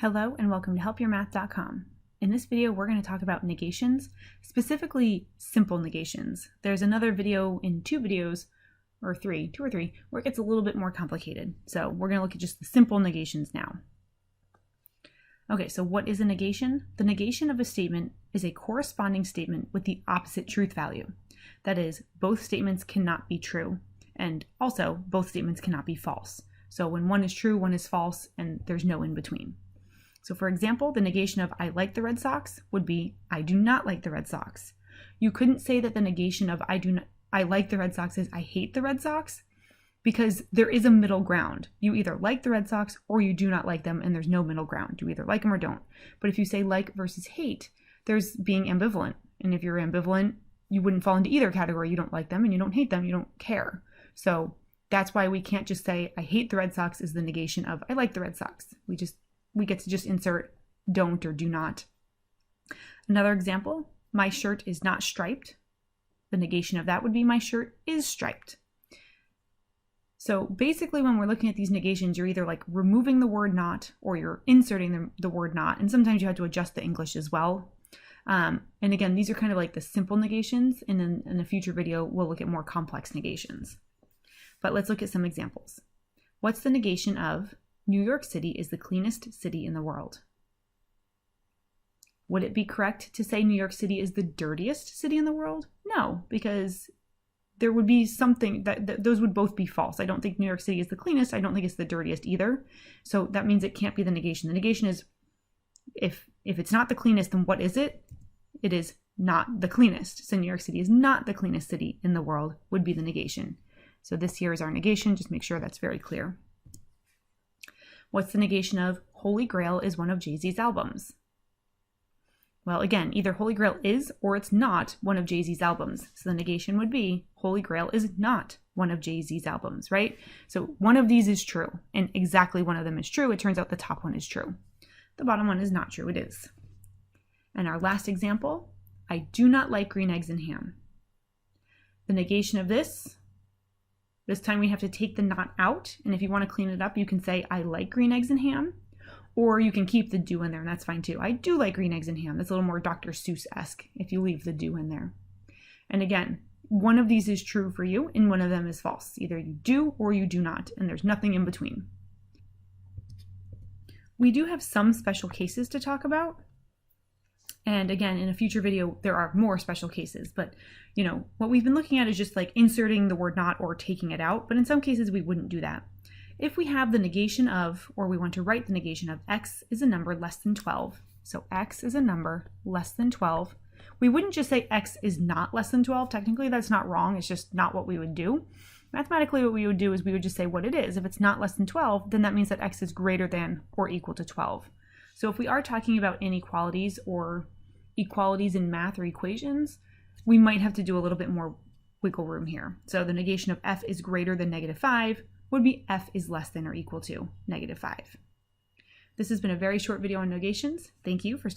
Hello and welcome to helpyourmath.com. In this video, we're going to talk about negations, specifically simple negations. There's another video in two or three, where it gets a little bit more complicated. So we're going to look at just the simple negations now. Okay, so what is a negation? The negation of a statement is a corresponding statement with the opposite truth value. That is, both statements cannot be true, and also both statements cannot be false. So when one is true, one is false, and there's no in between. So for example, the negation of I like the Red Sox would be I do not like the Red Sox. You couldn't say that the negation of I like the Red Sox is I hate the Red Sox, because there is a middle ground. You either like the Red Sox or you do not like them, and there's no middle ground. You either like them or don't. But if you say like versus hate, there's being ambivalent. And if you're ambivalent, you wouldn't fall into either category. You don't like them and you don't hate them. You don't care. So that's why we can't just say I hate the Red Sox is the negation of I like the Red Sox. We get to just insert don't or do not. Another example, my shirt is not striped. The negation of that would be my shirt is striped. So basically when we're looking at these negations, you're either like removing the word not or you're inserting the word not. And sometimes you have to adjust the English as well. And again, these are kind of like the simple negations. And then in a future video, we'll look at more complex negations. But let's look at some examples. What's the negation of New York City is the cleanest city in the world? Would it be correct to say New York City is the dirtiest city in the world? No, because there would be something that those would both be false. I don't think New York City is the cleanest. I don't think it's the dirtiest either. So that means it can't be the negation. The negation is if it's not the cleanest, then what is it? It is not the cleanest. So New York City is not the cleanest city in the world would be the negation. So this here is our negation. Just make sure that's very clear. What's the negation of Holy Grail is one of Jay-Z's albums? Well, again, either Holy Grail is or it's not one of Jay-Z's albums. So the negation would be Holy Grail is not one of Jay-Z's albums, right? So one of these is true, and exactly one of them is true. It turns out the top one is true. The bottom one is not true. It is. And our last example, I do not like green eggs and ham. The negation of this time we have to take the not out, and if you want to clean it up, you can say I like green eggs and ham, or you can keep the do in there, and that's fine too. I do like green eggs and ham. That's a little more Dr. Seuss-esque if you leave the do in there. And again, one of these is true for you, and one of them is false. Either you do or you do not, and there's nothing in between. We do have some special cases to talk about. And again, in a future video, there are more special cases, but what we've been looking at is just like inserting the word not or taking it out. But in some cases, we wouldn't do that. If we have the negation of, or we want to write the negation of x is a number less than 12. So x is a number less than 12. We wouldn't just say x is not less than 12. Technically, that's not wrong. It's just not what we would do. Mathematically, what we would do is we would just say what it is. If it's not less than 12, then that means that x is greater than or equal to 12. So if we are talking about inequalities or equalities in math or equations, we might have to do a little bit more wiggle room here. So the negation of f is greater than -5 would be f is less than or equal to -5. This has been a very short video on negations. Thank you for